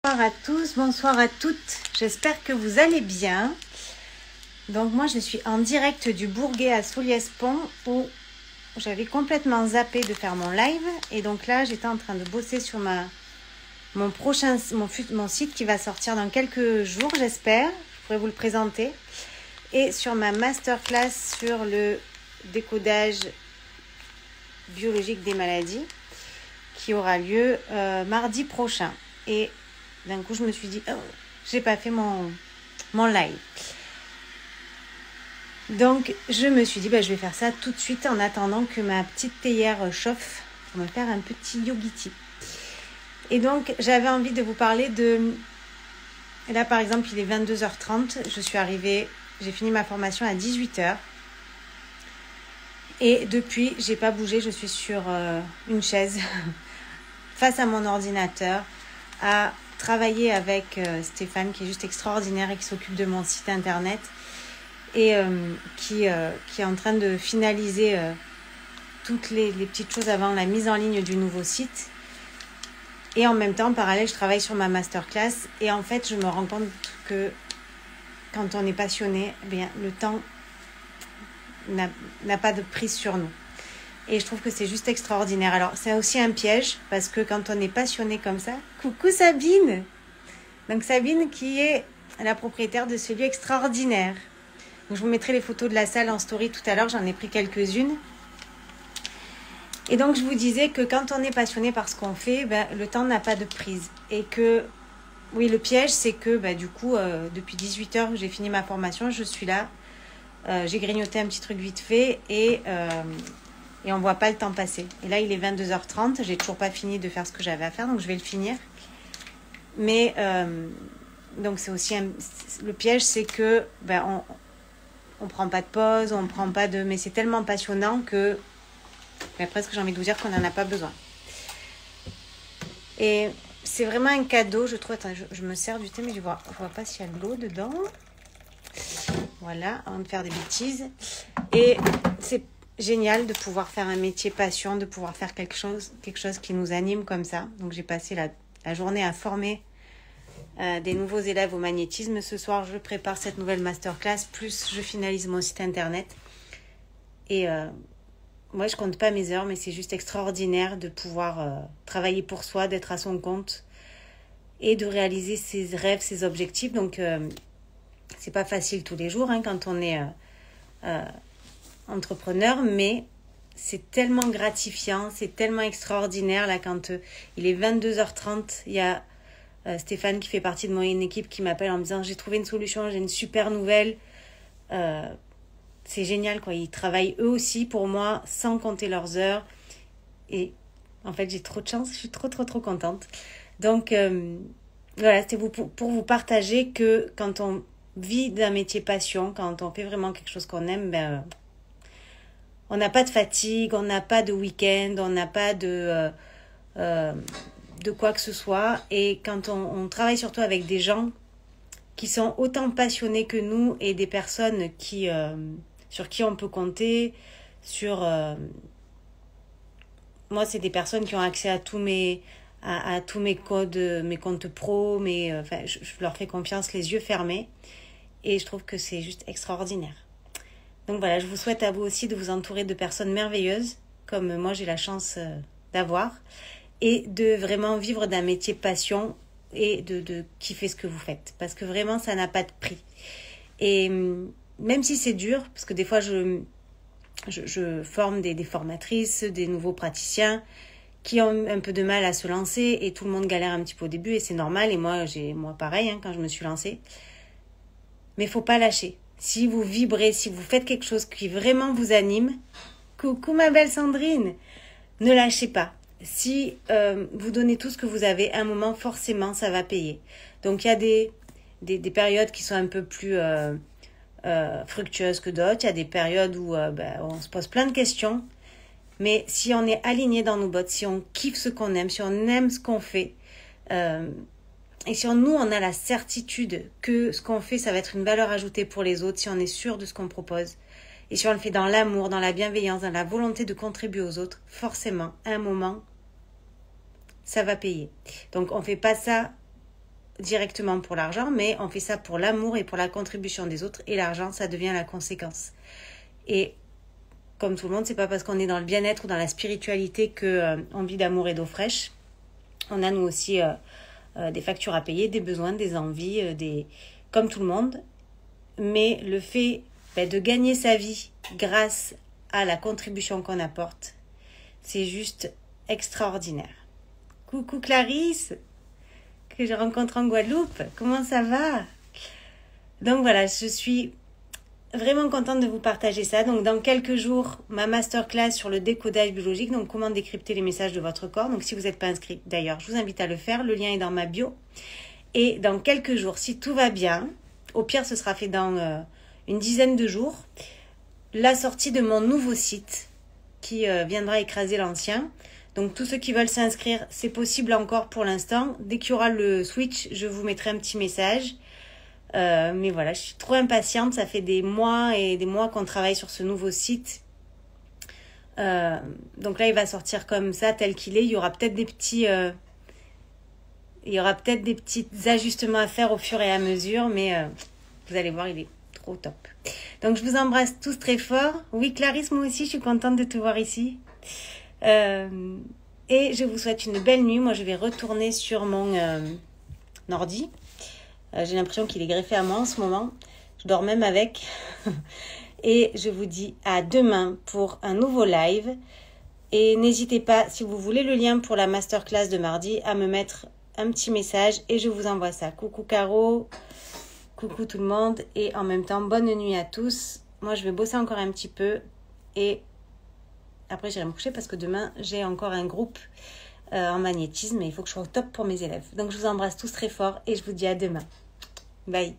Bonsoir à tous, bonsoir à toutes, j'espère que vous allez bien. Donc moi je suis en direct du Bourget à Souliès-Pont où j'avais complètement zappé de faire mon live. Et donc là j'étais en train de bosser sur mon site qui va sortir dans quelques jours j'espère. Je pourrai vous le présenter. Et sur ma masterclass sur le décodage biologique des maladies qui aura lieu mardi prochain. Et d'un coup, je me suis dit, oh, j'ai pas fait mon live. Donc, je me suis dit, je vais faire ça tout de suite en attendant que ma petite théière chauffe pour me faire un petit yogiti. Et donc, j'avais envie de vous parler de... Là, par exemple, il est 22h30. Je suis arrivée, j'ai fini ma formation à 18h. Et depuis, j'ai pas bougé. Je suis sur une chaise face à mon ordinateur à travailler avec Stéphane qui est juste extraordinaire et qui s'occupe de mon site internet et qui est en train de finaliser toutes les petites choses avant la mise en ligne du nouveau site. Et en même temps, en parallèle, je travaille sur ma masterclass et en fait, je me rends compte que quand on est passionné, le temps n'a pas de prise sur nous. Et je trouve que c'est juste extraordinaire. Alors, c'est aussi un piège parce que quand on est passionné comme ça... Coucou Sabine! Donc Sabine qui est la propriétaire de ce lieu extraordinaire. Donc, je vous mettrai les photos de la salle en story tout à l'heure. J'en ai pris quelques-unes. Et donc, je vous disais que quand on est passionné par ce qu'on fait, le temps n'a pas de prise. Et que, oui, le piège, c'est que du coup, depuis 18h, j'ai fini ma formation. Je suis là. J'ai grignoté un petit truc vite fait et on ne voit pas le temps passer. Et là, il est 22h30. J'ai toujours pas fini de faire ce que j'avais à faire, donc je vais le finir. Mais donc c'est aussi le piège, c'est que on prend pas de pause, on prend pas de. Mais c'est tellement passionnant que presque j'ai envie de vous dire qu'on n'en a pas besoin. Et c'est vraiment un cadeau, je trouve. Attends, je me sers du thé, mais je vois pas s'il y a de l'eau dedans. Voilà, avant de faire des bêtises. Et c'est génial de pouvoir faire un métier passion, de pouvoir faire quelque chose qui nous anime comme ça. Donc j'ai passé la journée à former des nouveaux élèves au magnétisme. Ce soir, je prépare cette nouvelle masterclass, plus je finalise mon site internet. Et moi, je compte pas mes heures, mais c'est juste extraordinaire de pouvoir travailler pour soi, d'être à son compte et de réaliser ses rêves, ses objectifs. Donc, c'est pas facile tous les jours quand on est entrepreneur, mais c'est tellement gratifiant, c'est tellement extraordinaire. Là, quand il est 22h30, il y a Stéphane qui fait partie de mon équipe qui m'appelle en me disant j'ai trouvé une solution, j'ai une super nouvelle. C'est génial, quoi. Ils travaillent eux aussi pour moi sans compter leurs heures. Et en fait, j'ai trop de chance, je suis trop contente. Donc, voilà, c'était pour vous partager que quand on vit d'un métier passion, quand on fait vraiment quelque chose qu'on aime, on n'a pas de fatigue, on n'a pas de week-end, on n'a pas de quoi que ce soit. Et quand on travaille surtout avec des gens qui sont autant passionnés que nous et des personnes sur qui on peut compter, moi, c'est des personnes qui ont accès à tous mes codes, mes comptes pro, je leur fais confiance les yeux fermés. Et je trouve que c'est juste extraordinaire. Donc voilà, je vous souhaite à vous aussi de vous entourer de personnes merveilleuses, comme moi j'ai la chance d'avoir, et de vraiment vivre d'un métier passion et de kiffer ce que vous faites. Parce que vraiment, ça n'a pas de prix. Et même si c'est dur, parce que des fois je forme des formatrices, des nouveaux praticiens qui ont un peu de mal à se lancer et tout le monde galère un petit peu au début et c'est normal. Et moi pareil quand je me suis lancée. Mais il ne faut pas lâcher. Si vous vibrez, si vous faites quelque chose qui vraiment vous anime, coucou ma belle Sandrine, ne lâchez pas. Si vous donnez tout ce que vous avez, à un moment, forcément, ça va payer. Donc, il y a des périodes qui sont un peu plus fructueuses que d'autres. Il y a des périodes où on se pose plein de questions. Mais si on est aligné dans nos bottes, si on kiffe ce qu'on aime, si on aime ce qu'on fait, et si on a la certitude que ce qu'on fait, ça va être une valeur ajoutée pour les autres, si on est sûr de ce qu'on propose, et si on le fait dans l'amour, dans la bienveillance, dans la volonté de contribuer aux autres, forcément, à un moment, ça va payer. Donc, on ne fait pas ça directement pour l'argent, mais on fait ça pour l'amour et pour la contribution des autres. Et l'argent, ça devient la conséquence. Et comme tout le monde, c'est pas parce qu'on est dans le bien-être ou dans la spiritualité qu'on vit d'amour et d'eau fraîche. On a nous aussi des factures à payer, des besoins, des envies, comme tout le monde. Mais le fait de gagner sa vie grâce à la contribution qu'on apporte, c'est juste extraordinaire. Coucou Clarisse, que je rencontre en Guadeloupe. Comment ça va? Donc voilà, je suis vraiment contente de vous partager ça. Donc dans quelques jours, ma masterclass sur le décodage biologique, donc comment décrypter les messages de votre corps. Donc si vous n'êtes pas inscrit, d'ailleurs, je vous invite à le faire. Le lien est dans ma bio. Et dans quelques jours, si tout va bien, au pire ce sera fait dans une dizaine de jours, la sortie de mon nouveau site qui viendra écraser l'ancien. Donc tous ceux qui veulent s'inscrire, c'est possible encore pour l'instant. Dès qu'il y aura le switch, je vous mettrai un petit message. Mais voilà, je suis trop impatiente. Ça fait des mois et des mois qu'on travaille sur ce nouveau site. Donc là, il va sortir comme ça, tel qu'il est. Il y aura peut-être des petits ajustements à faire au fur et à mesure. Mais vous allez voir, il est trop top. Donc je vous embrasse tous très fort. Oui, Clarisse, moi aussi, je suis contente de te voir ici. Et je vous souhaite une belle nuit. Moi, je vais retourner sur mon ordi. J'ai l'impression qu'il est greffé à moi en ce moment. Je dors même avec. Et je vous dis à demain pour un nouveau live. Et n'hésitez pas, si vous voulez le lien pour la masterclass de mardi, à me mettre un petit message et je vous envoie ça. Coucou Caro, coucou tout le monde. Et en même temps, bonne nuit à tous. Moi, je vais bosser encore un petit peu. Et après, j'irai me coucher parce que demain, j'ai encore un groupe en magnétisme et il faut que je sois au top pour mes élèves. Donc, je vous embrasse tous très fort et je vous dis à demain. Bye.